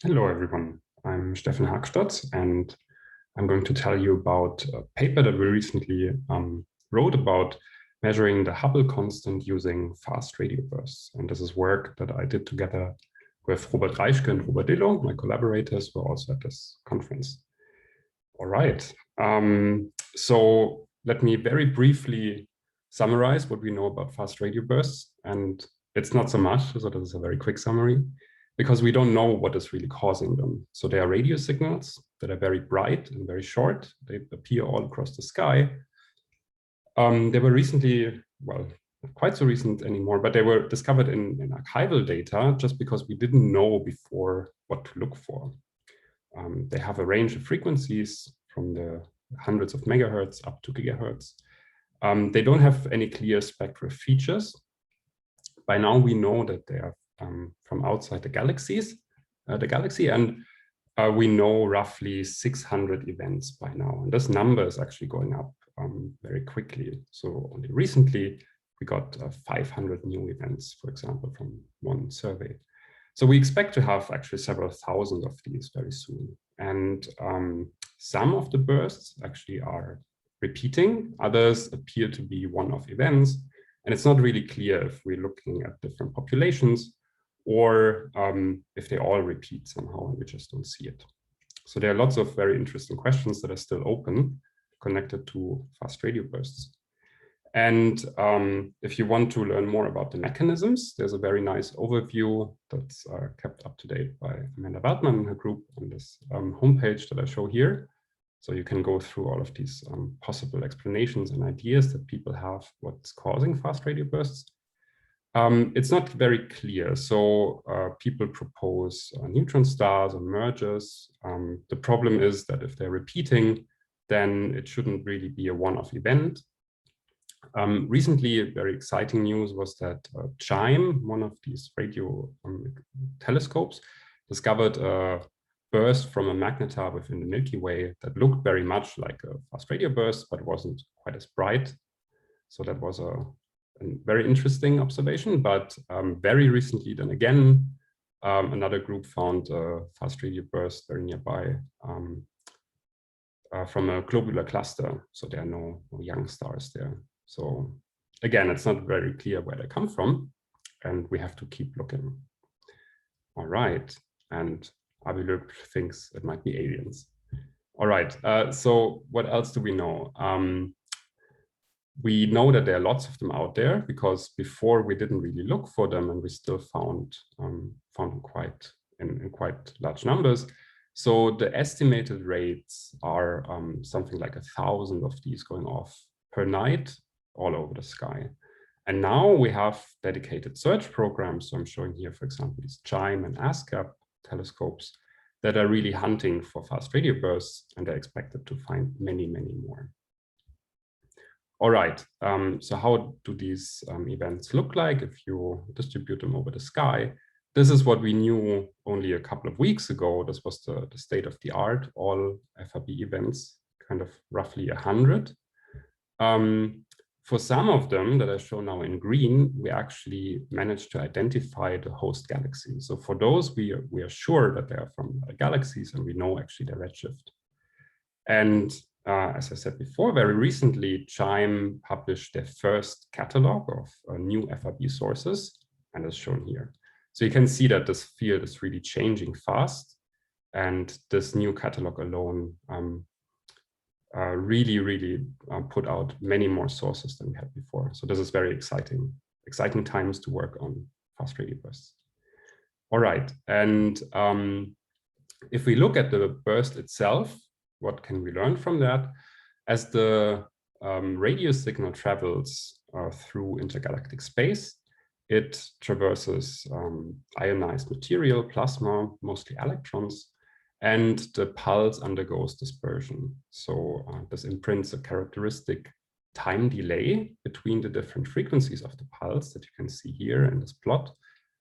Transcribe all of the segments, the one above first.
Hello, everyone. I'm Steffen Hagstotz, and I'm going to tell you about a paper that we recently wrote about measuring the Hubble constant using fast radio bursts. And this is work that I did together with Robert Reischke and Robert Dillo, my collaborators, who are also at this conference. All right. So let me very briefly summarize what we know about fast radio bursts. And it's not so much, so this is a very quick summary, because we don't know what is really causing them. So they are radio signals that are very bright and very short. They appear all across the sky. They were recently, well, not quite so recent anymore, but they were discovered in archival data just because we didn't know before what to look for. They have a range of frequencies from the hundreds of megahertz up to gigahertz. They don't have any clear spectral features. By now we know that they are from outside the galaxy, and we know roughly 600 events by now. And this number is actually going up very quickly. So only recently we got 500 new events, for example, from one survey. So we expect to have actually several thousand of these very soon. And some of the bursts actually are repeating, others appear to be one-off events. And it's not really clear if we're looking at different populations or if they all repeat somehow and we just don't see it. So there are lots of very interesting questions that are still open connected to fast radio bursts. And if you want to learn more about the mechanisms, there's a very nice overview that's kept up to date by Amanda Waldman and her group on this homepage that I show here. So you can go through all of these possible explanations and ideas that people have what's causing fast radio bursts. It's not very clear. So people propose neutron stars or mergers. The problem is that if they're repeating, then it shouldn't really be a one-off event. Recently, very exciting news was that CHIME, one of these radio telescopes, discovered a burst from a magnetar within the Milky Way that looked very much like a fast radio burst, but wasn't quite as bright. So that was a very interesting observation. But very recently, then again, another group found a fast radio burst very nearby from a globular cluster. So there are no young stars there. So again, it's not very clear where they come from, and we have to keep looking. All right, and Abilub thinks it might be aliens. All right, so what else do we know? We know that there are lots of them out there because before we didn't really look for them, and we still found them quite in quite large numbers. So the estimated rates are something like 1,000 of these going off per night all over the sky. And now we have dedicated search programs. So I'm showing here, for example, these CHIME and ASCAP telescopes that are really hunting for fast radio bursts, and they're expected to find many, many more. All right, so how do these events look like if you distribute them over the sky? This is what we knew only a couple of weeks ago. This was the state of the art, all FRB events, kind of roughly 100. For some of them that I show now in green, we actually managed to identify the host galaxy. So for those, we are sure that they are from galaxies, and we know actually their redshift. And as I said before, very recently, CHIME published their first catalog of new FRB sources, and it's shown here. So you can see that this field is really changing fast, and this new catalog alone really put out many more sources than we had before. So this is very exciting times to work on fast radio bursts. All right, and if we look at the burst itself, what can we learn from that? As the radio signal travels through intergalactic space, it traverses ionized material, plasma, mostly electrons, and the pulse undergoes dispersion. So this imprints a characteristic time delay between the different frequencies of the pulse that you can see here in this plot.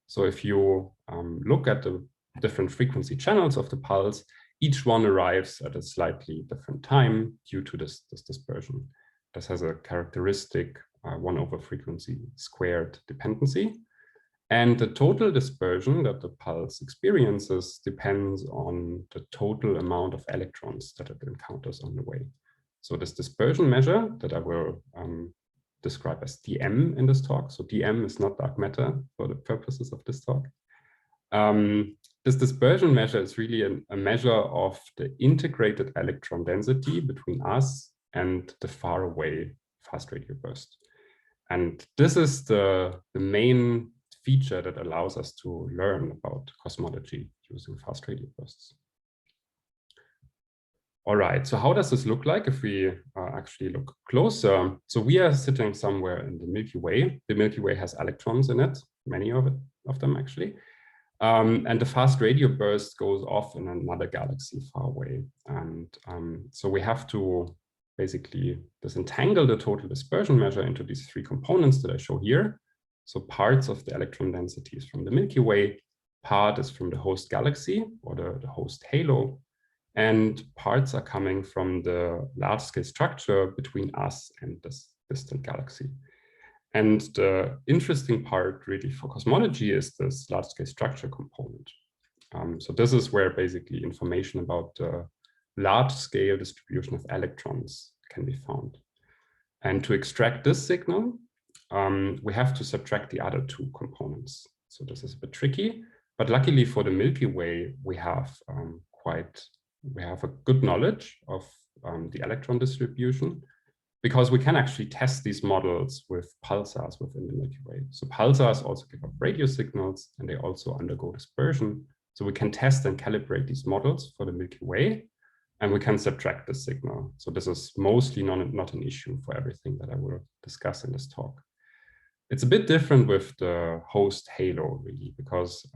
So if you look at the different frequency channels of the pulse, each one arrives at a slightly different time due to this dispersion. This has a characteristic 1 over frequency squared dependency. And the total dispersion that the pulse experiences depends on the total amount of electrons that it encounters on the way. So this dispersion measure that I will describe as dm in this talk. So dm is not dark matter for the purposes of this talk. This dispersion measure is really a measure of the integrated electron density between us and the far away fast radio burst. And this is the main feature that allows us to learn about cosmology using fast radio bursts. All right, so how does this look like if we actually look closer? So we are sitting somewhere in the Milky Way. The Milky Way has electrons in it, many of them actually. And the fast radio burst goes off in another galaxy far away. And so we have to basically disentangle the total dispersion measure into these three components that I show here. So parts of the electron densities from the Milky Way, part is from the host galaxy or the host halo, and parts are coming from the large-scale structure between us and this distant galaxy. And the interesting part really for cosmology is this large-scale structure component. So this is where basically information about the large-scale distribution of electrons can be found. And to extract this signal, we have to subtract the other two components. So this is a bit tricky, but luckily for the Milky Way, we have a good knowledge of the electron distribution, because we can actually test these models with pulsars within the Milky Way. So pulsars also give up radio signals, and they also undergo dispersion. So we can test and calibrate these models for the Milky Way, and we can subtract the signal. So this is mostly not an issue for everything that I will discuss in this talk. It's a bit different with the host halo, really, because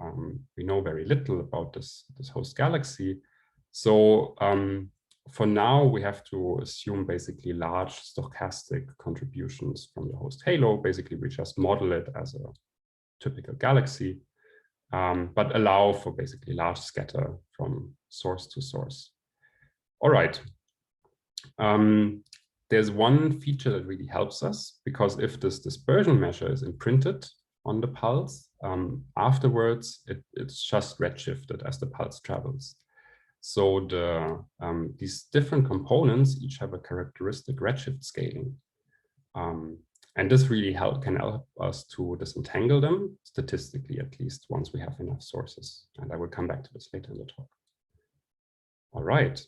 we know very little about this host galaxy. So for now, we have to assume basically large stochastic contributions from the host halo. Basically, we just model it as a typical galaxy, but allow for basically large scatter from source to source. All right. There's one feature that really helps us, because if this dispersion measure is imprinted on the pulse, afterwards, it's just redshifted as the pulse travels. So these different components each have a characteristic redshift scaling. And this really can help us to disentangle them, statistically at least, once we have enough sources. And I will come back to this later in the talk. All right.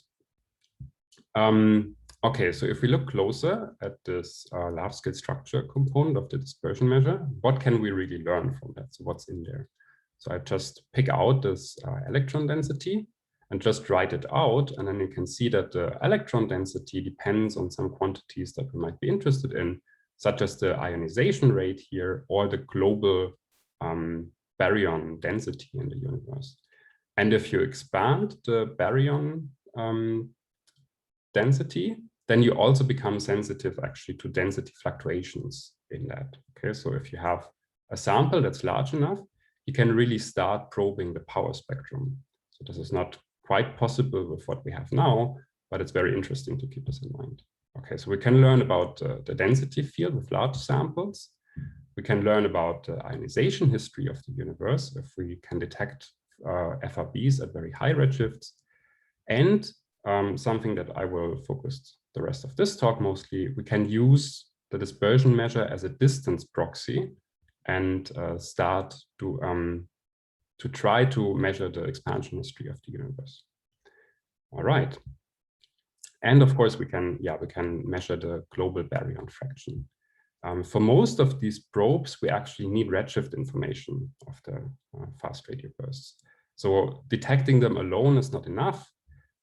Okay, so if we look closer at this large-scale structure component of the dispersion measure, what can we really learn from that? So what's in there? So I just pick out this electron density and just write it out, and then you can see that the electron density depends on some quantities that we might be interested in, such as the ionization rate here, or the global baryon density in the universe. And if you expand the baryon density, then you also become sensitive actually to density fluctuations in that. Okay, so if you have a sample that's large enough, you can really start probing the power spectrum. So this is not quite possible with what we have now, but it's very interesting to keep this in mind. Okay, so we can learn about the density field with large samples. We can learn about the ionization history of the universe if we can detect FRBs at very high redshifts. And something that I will focus the rest of this talk mostly, we can use the dispersion measure as a distance proxy and start to try to measure the expansion history of the universe. All right. And of course, we can measure the global baryon fraction. For most of these probes, we actually need redshift information of the fast radio bursts. So detecting them alone is not enough.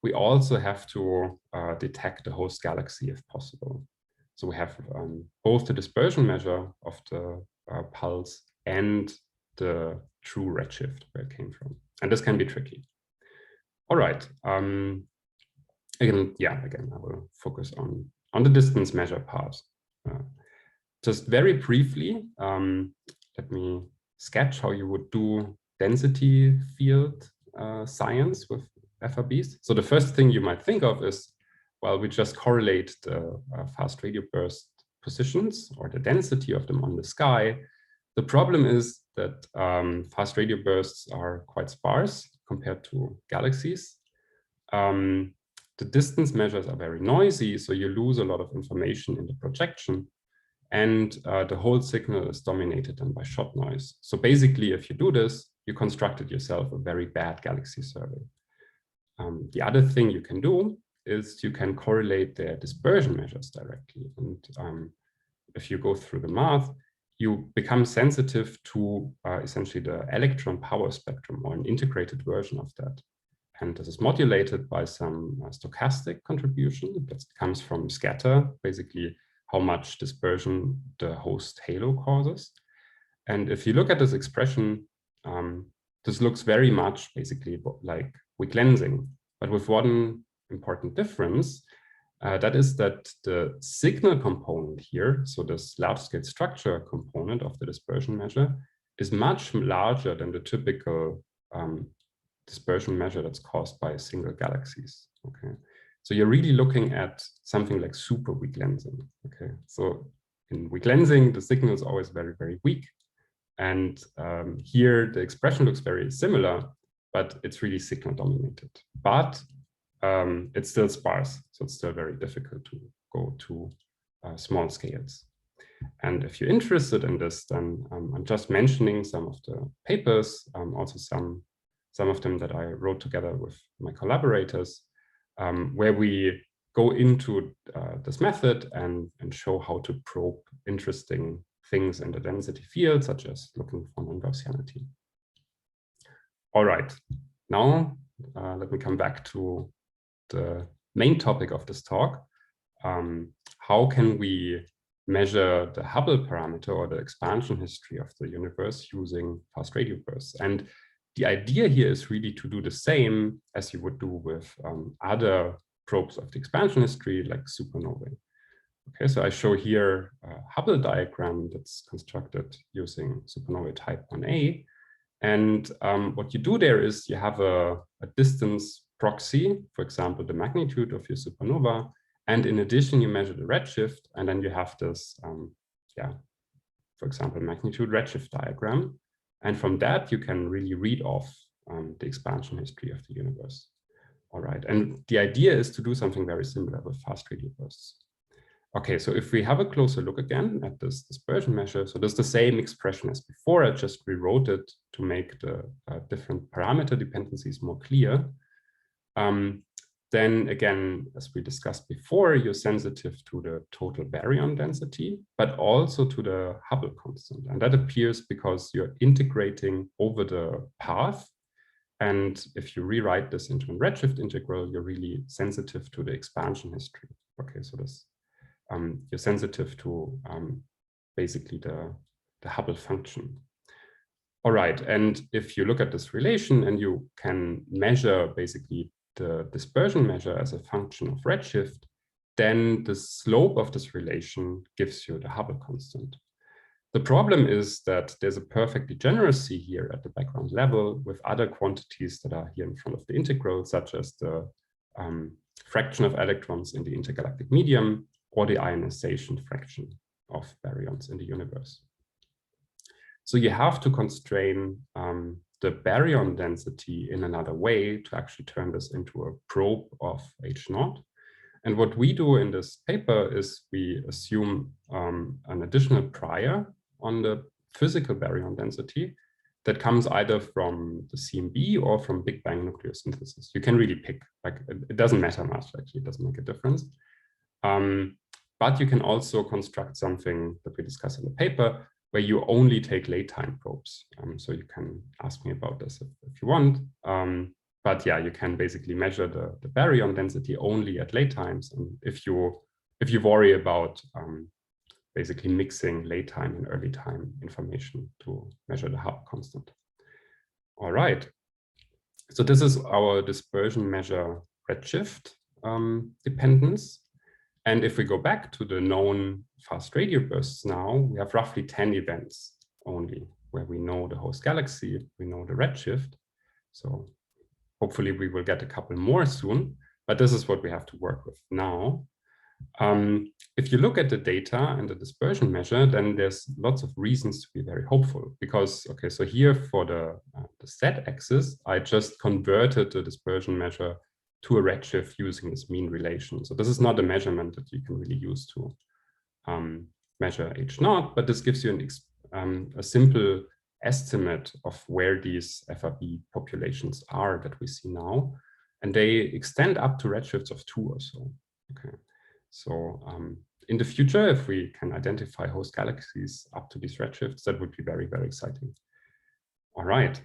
We also have to detect the host galaxy if possible. So we have both the dispersion measure of the pulse and the true redshift where it came from. And this can be tricky. All right. Again, I will focus on the distance measure part. Just very briefly, let me sketch how you would do density field science with FRBs. So the first thing you might think of is, well, we just correlate the fast radio burst positions or the density of them on the sky The problem is that fast radio bursts are quite sparse compared to galaxies. The distance measures are very noisy, so you lose a lot of information in the projection, and the whole signal is dominated then by shot noise. So basically, if you do this, you constructed yourself a very bad galaxy survey. The other thing you can do is you can correlate their dispersion measures directly. And if you go through the math, you become sensitive to essentially the electron power spectrum, or an integrated version of that. And this is modulated by some stochastic contribution that comes from scatter, basically how much dispersion the host halo causes. And if you look at this expression, this looks very much basically like weak lensing, but with one important difference. That is that the signal component here, so this large-scale structure component of the dispersion measure, is much larger than the typical dispersion measure that's caused by single galaxies. Okay, so you're really looking at something like super weak lensing. Okay, so in weak lensing, the signal is always very, very weak, and here the expression looks very similar, but it's really signal dominated. But it's still sparse, so it's still very difficult to go to small scales. And if you're interested in this, then I'm just mentioning some of the papers, also some of them that I wrote together with my collaborators, where we go into this method and show how to probe interesting things in the density field, such as looking for non-Gaussianity. All right, now let me come back to the main topic of this talk. How can we measure the Hubble parameter, or the expansion history of the universe, using fast radio bursts? And the idea here is really to do the same as you would do with other probes of the expansion history, like supernovae. Okay, so I show here a Hubble diagram that's constructed using supernovae type 1a. And what you do there is you have a distance proxy, for example, the magnitude of your supernova. And in addition, you measure the redshift, and then you have this, for example, magnitude redshift diagram. And from that, you can really read off the expansion history of the universe. All right, and the idea is to do something very similar with fast radio bursts. Okay, so if we have a closer look again at this dispersion measure, so there's the same expression as before. I just rewrote it to make the different parameter dependencies more clear. Then again, as we discussed before, you're sensitive to the total baryon density, but also to the Hubble constant. And that appears because you're integrating over the path. And if you rewrite this into a redshift integral, you're really sensitive to the expansion history. Okay, so this you're sensitive to basically the Hubble function. All right, and if you look at this relation and you can measure basically the dispersion measure as a function of redshift, then the slope of this relation gives you the Hubble constant. The problem is that there's a perfect degeneracy here at the background level with other quantities that are here in front of the integral, such as the fraction of electrons in the intergalactic medium, or the ionization fraction of baryons in the universe. So you have to constrain the baryon density in another way to actually turn this into a probe of H0. And what we do in this paper is we assume an additional prior on the physical baryon density that comes either from the CMB or from Big Bang nucleosynthesis. You can really pick, like, it doesn't matter much, actually, it doesn't make a difference. But you can also construct something that we discuss in the paper where you only take late time probes. So you can ask me about this if you want. But yeah, you can basically measure the baryon density only at late times. And if you worry about basically mixing late time and early time information to measure the Hubble constant. All right. So this is our dispersion measure redshift dependence. And if we go back to the known fast radio bursts now, we have roughly 10 events only, where we know the host galaxy, we know the redshift. So hopefully we will get a couple more soon, but this is what we have to work with now. If you look at the data and the dispersion measure, then there's lots of reasons to be very hopeful because, okay, so here for the z-axis, I just converted the dispersion measure to a redshift using this mean relation. So this is not a measurement that you can really use to measure H0, but this gives you a simple estimate of where these FRB populations are that we see now. And they extend up to redshifts of 2 or so. Okay. So in the future, if we can identify host galaxies up to these redshifts, that would be very, very exciting. All right.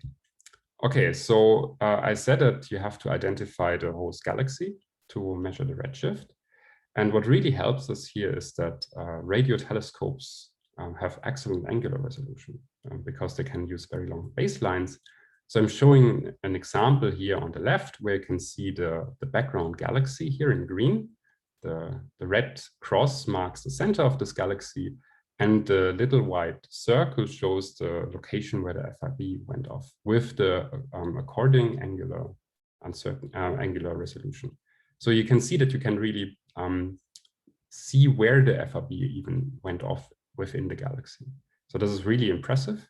Okay, so I said that you have to identify the host galaxy to measure the redshift. And what really helps us here is that radio telescopes have excellent angular resolution because they can use very long baselines. So I'm showing an example here on the left where you can see the background galaxy here in green. The red cross marks the center of this galaxy, and the little white circle shows the location where the FRB went off with the according angular resolution. So you can see that you can really see where the FRB even went off within the galaxy. So this is really impressive,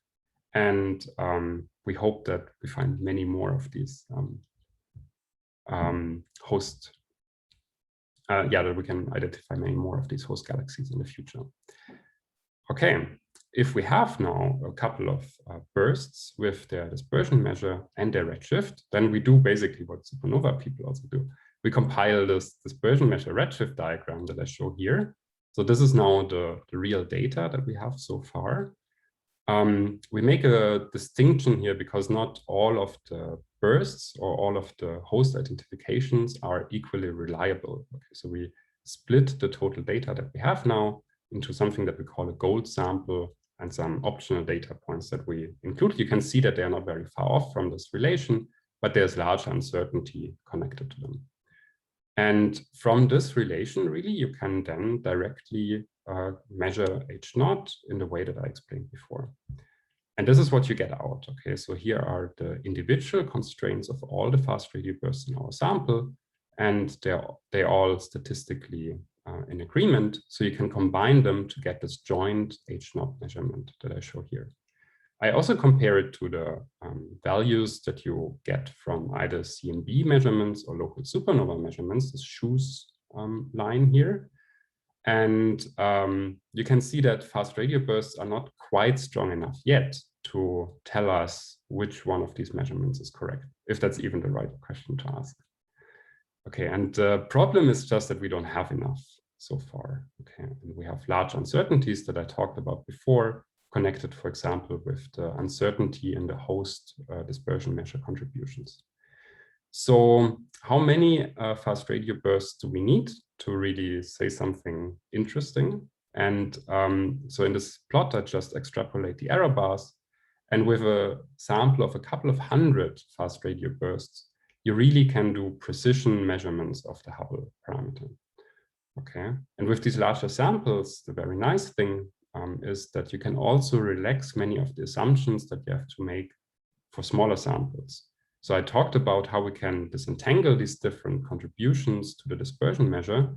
and we hope that we find many more of these that we can identify many more of these host galaxies in the future. Okay, if we have now a couple of bursts with their dispersion measure and their redshift, then we do basically what supernova people also do. We compile this dispersion measure redshift diagram that I show here. So this is now the real data that we have so far. We make a distinction here because not all of the bursts or all of the host identifications are equally reliable. Okay, so we split the total data that we have now into something that we call a gold sample and some optional data points that we include. You can see that they are not very far off from this relation, but there's large uncertainty connected to them. And from this relation, really, you can then directly measure H0 in the way that I explained before. And this is what you get out. Okay, so here are the individual constraints of all the fast radio bursts in our sample, and they're all statistically in agreement. So you can combine them to get this joint H0 measurement that I show here. I also compare it to the values that you get from either CMB measurements or local supernova measurements, this shoes line here. And you can see that fast radio bursts are not quite strong enough yet to tell us which one of these measurements is correct, if that's even the right question to ask. Okay, and the problem is just that we don't have enough so far. Okay, and we have large uncertainties that I talked about before, connected, for example, with the uncertainty in the host dispersion measure contributions. So how many fast radio bursts do we need to really say something interesting? And so in this plot, I just extrapolate the error bars. And with a sample of a couple of hundred fast radio bursts, you really can do precision measurements of the Hubble parameter. Okay, and with these larger samples, the very nice thing is that you can also relax many of the assumptions that you have to make for smaller samples. So I talked about how we can disentangle these different contributions to the dispersion measure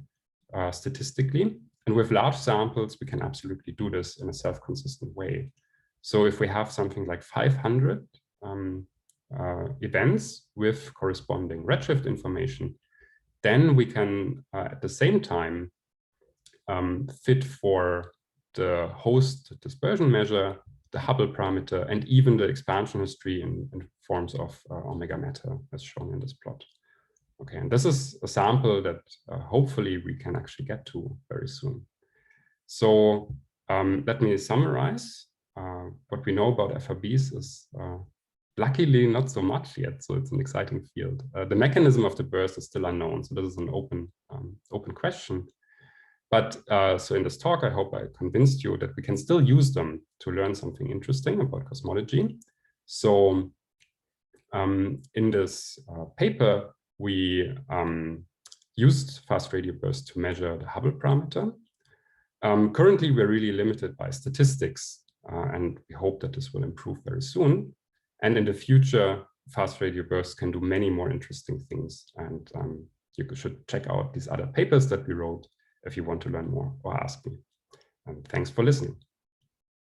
statistically. And with large samples, we can absolutely do this in a self-consistent way. So if we have something like 500 events with corresponding redshift information, then we can at the same time fit for the host dispersion measure, the Hubble parameter, and even the expansion history in forms of omega matter, as shown in this plot. Okay, and this is a sample that hopefully we can actually get to very soon. So let me summarize. What we know about FRBs is luckily not so much yet, so it's an exciting field. The mechanism of the burst is still unknown, so this is an open question. But so in this talk, I hope I convinced you that we can still use them to learn something interesting about cosmology. So in this paper, we used fast radio bursts to measure the Hubble parameter. Currently, we're really limited by statistics, and we hope that this will improve very soon. And in the future, fast radio bursts can do many more interesting things. And you should check out these other papers that we wrote, if you want to learn more or ask me. And thanks for listening.